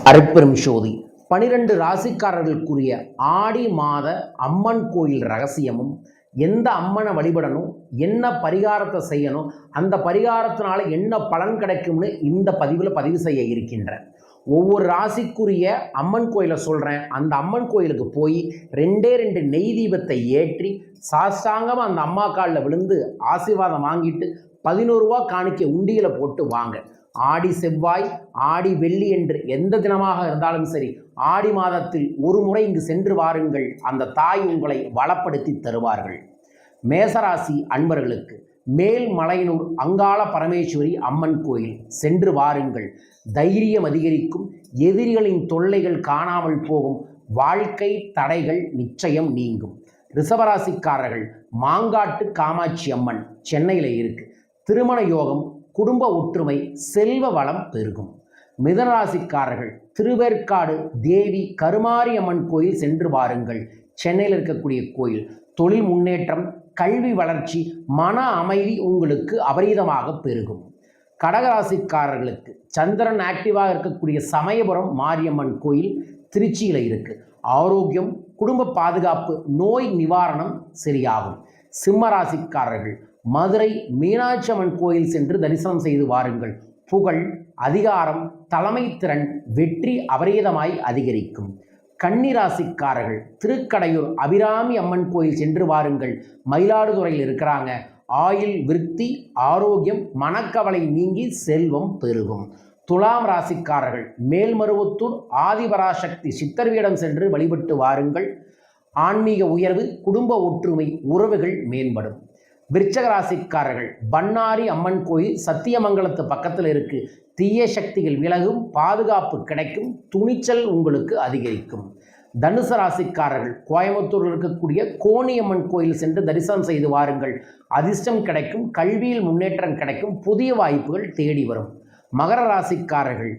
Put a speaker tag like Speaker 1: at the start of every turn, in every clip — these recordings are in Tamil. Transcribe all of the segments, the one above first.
Speaker 1: அருட்பெரும் ஜோதி 12 ராசிக்காரர்களுக்குரிய ஆடி மாத அம்மன் கோயில் ரகசியமும், எந்த அம்மனை வழிபடணும், என்ன பரிகாரத்தை செய்யணும், அந்த பரிகாரத்தினால என்ன பலன் கிடைக்கும்னு இந்த பதிவில் பதிவு செய்ய இருக்கின்றேன். ஒவ்வொரு ராசிக்குரிய அம்மன் கோயிலை சொல்கிறேன். அந்த அம்மன் கோயிலுக்கு போய் 2 நெய் தீபத்தை ஏற்றி சாஷ்டாங்கமாக அந்த அம்மா காலில் விழுந்து ஆசீர்வாதம் வாங்கிட்டு 11 ரூபா காணிக்க உண்டியலை போட்டு வாங்க. ஆடி செவ்வாய், ஆடி வெள்ளி என்று எந்த தினமாக இருந்தாலும் சரி, ஆடி மாதத்தில் ஒரு முறை இங்கு சென்று வாருங்கள். அந்த தாய் உங்களை வளப்படுத்தி தருவார்கள். மேசராசி அன்பர்களுக்கு மேல்மலையனூர் அங்காள பரமேஸ்வரி அம்மன் கோயில் சென்று வாருங்கள். தைரியம் அதிகரிக்கும், எதிரிகளின் தொல்லைகள் காணாமல் போகும், வாழ்க்கை தடைகள் நிச்சயம் நீங்கும். ரிஷபராசிக்காரர்கள் மாங்காட்டு காமாட்சி அம்மன் சென்னையில் இருக்கு. திருமண யோகம், குடும்ப ஒற்றுமை, செல்வ வளம் பெருகும். மிதனராசிக்காரர்கள் திருவேற்காடு தேவி கருமாரி அம்மன் கோயில் சென்று வாருங்கள். சென்னையில் இருக்கக்கூடிய கோயில். தொழில் முன்னேற்றம், கல்வி வளர்ச்சி, மன அமைதி உங்களுக்கு அபரீதமாக பெருகும். கடகராசிக்காரர்களுக்கு சந்திரன் ஆக்டிவாக இருக்கக்கூடிய சமயபுரம் மாரியம்மன் கோயில் திருச்சியில் இருக்குது. ஆரோக்கியம், குடும்ப பாதுகாப்பு, நோய் நிவாரணம் சரியாகும். சிம்மராசிக்காரர்கள் மதுரை மீனாட்சி அம்மன் கோயில் சென்று தரிசனம் செய்து வாருங்கள். புகழ், அதிகாரம், தலைமை திறன், வெற்றி அபரீதமாய் அதிகரிக்கும். கன்னிராசிக்காரர்கள் திருக்கடையூர் அபிராமி அம்மன் கோயில் சென்று வாருங்கள். மயிலாடுதுறையில் இருக்கிறாங்க. ஆயுள் விருத்தி, ஆரோக்கியம், மனக்கவலை நீங்கி செல்வம் பெருகும். துலாம் ராசிக்காரர்கள் மேல்மருவத்தூர் ஆதிபராசக்தி சித்தர்வீடம் சென்று வழிபட்டு வாருங்கள். ஆன்மீக உயர்வு, குடும்ப ஒற்றுமை, உறவுகள் மேம்படும். விருச்சக ராசிக்காரர்கள் பண்ணாரி அம்மன் கோயில் சத்தியமங்கலத்து பக்கத்தில் இருக்கு. தீய சக்திகள் விலகும், பாதுகாப்பு கிடைக்கும், துணிச்சல் உங்களுக்கு அதிகரிக்கும். தனுசு ராசிக்காரர்கள் கோயம்புத்தூரில் இருக்கக்கூடிய கோணியம்மன் கோயில் சென்று தரிசனம் செய்து வாருங்கள். அதிர்ஷ்டம் கிடைக்கும், கல்வியில் முன்னேற்றம் கிடைக்கும், புதிய வாய்ப்புகள் தேடி வரும். மகர ராசிக்காரர்கள்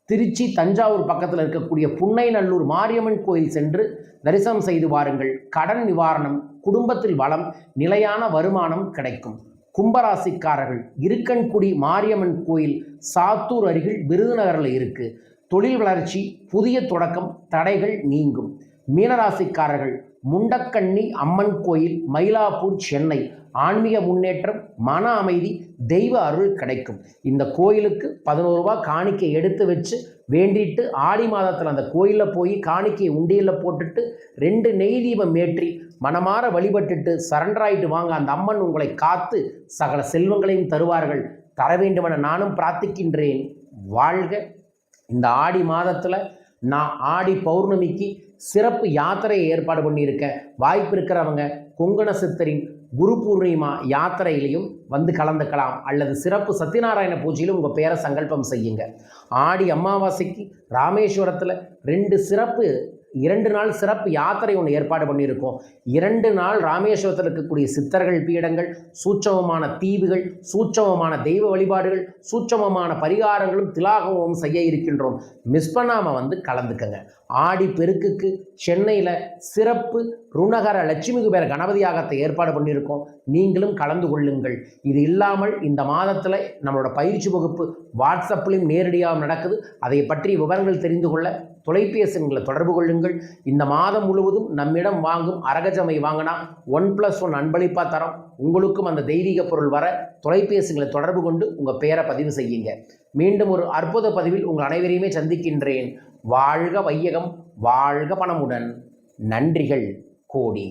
Speaker 1: திருச்சி தஞ்சாவூர் பக்கத்தில் இருக்கக்கூடிய புன்னைநல்லூர் மாரியம்மன் கோயில் சென்று தரிசனம் செய்து வாருங்கள். கடன் நிவாரணம், குடும்பத்தில் வளம், நிலையான வருமானம் கிடைக்கும். கும்பராசிக்காரர்கள் இருக்கன்குடி மாரியம்மன் கோயில் சாத்தூர் அருகில் விருதுநகரில் இருக்கு. தொழில் வளர்ச்சி, புதிய தொடக்கம், தடைகள் நீங்கும். மீனராசிக்காரர்கள் முண்டக்கண்ணி அம்மன் கோயில் மயிலாப்பூர் சென்னை. ஆன்மீக முன்னேற்றம், மன அமைதி, தெய்வ அருள் கிடைக்கும். இந்த கோயிலுக்கு 11 ரூபா காணிக்கை எடுத்து வச்சு வேண்டிட்டு ஆடி மாதத்தில் அந்த கோயிலில் போய் காணிக்கையை உண்டியலில் போட்டுட்டு 2 நெய் தீபம் ஏற்றி மனமாற வழிபட்டுட்டு சரண்டராயிட்டு வாங்க. அந்த அம்மன் உங்களை காத்து சகல செல்வங்களையும் தருவார்கள். தர வேண்டுமென நானும் பிரார்த்திக்கின்றேன். வாழ்க. இந்த ஆடி மாதத்தில் நான் ஆடி பௌர்ணமிக்கு சிறப்பு யாத்திரையை ஏற்பாடு பண்ணியிருக்கேன். வாய்ப்பு இருக்கிறவங்க கொங்கண சித்தரின் குரு பூர்ணிமா யாத்திரையிலையும் வந்து கலந்துக்கலாம். அல்லது சிறப்பு சத்யநாராயண பூஜையிலும் உங்கள் பேரை சங்கல்பம் செய்யுங்க. ஆடி அமாவாசைக்கு ராமேஸ்வரத்தில் 2 நாள் சிறப்பு யாத்திரை ஒன்று ஏற்பாடு பண்ணியிருக்கோம். 2 நாள் ராமேஸ்வரத்தில் இருக்கக்கூடிய சித்தர்கள் பீடங்கள், சூட்சமமான தீவுகள், சூட்சமமான தெய்வ வழிபாடுகள், சூட்சமமான பரிகாரங்களும் திலாகமும் செய்ய இருக்கின்றோம். மிஸ் பண்ணாமல் வந்து கலந்துக்கங்க. ஆடி பெருக்குக்கு சென்னையில் சிறப்பு ருணகர லட்சுமி குபேர கணபதி யாகத்தை ஏற்பாடு பண்ணியிருக்கோம். நீங்களும் கலந்து கொள்ளுங்கள். இது இல்லாமல் இந்த மாதத்தில் நம்மளோட பயிற்சி வகுப்பு வாட்ஸ்அப்லையும் நேரடியாக நடக்குது. அதை பற்றி விவரங்கள் தெரிந்து கொள்ள தொலைபேசி எண்களை தொடர்பு கொள்ளுங்கள். இந்த மாதம் முழுவதும் நம்மிடம் வாங்கும் அரகஜமை வாங்கினா 1+1 அன்பளிப்பாக தரோம். உங்களுக்கும் அந்த தெய்வீக பொருள் வர தொலைபேசிகளை தொடர்பு கொண்டு உங்கள் பெயரை பதிவு செய்யுங்க. மீண்டும் ஒரு அற்புத பதிவில் உங்கள் அனைவரையுமே சந்திக்கின்றேன். வாழ்க வையகம், வாழ்க பணமுடன். நன்றிகள் கோடி.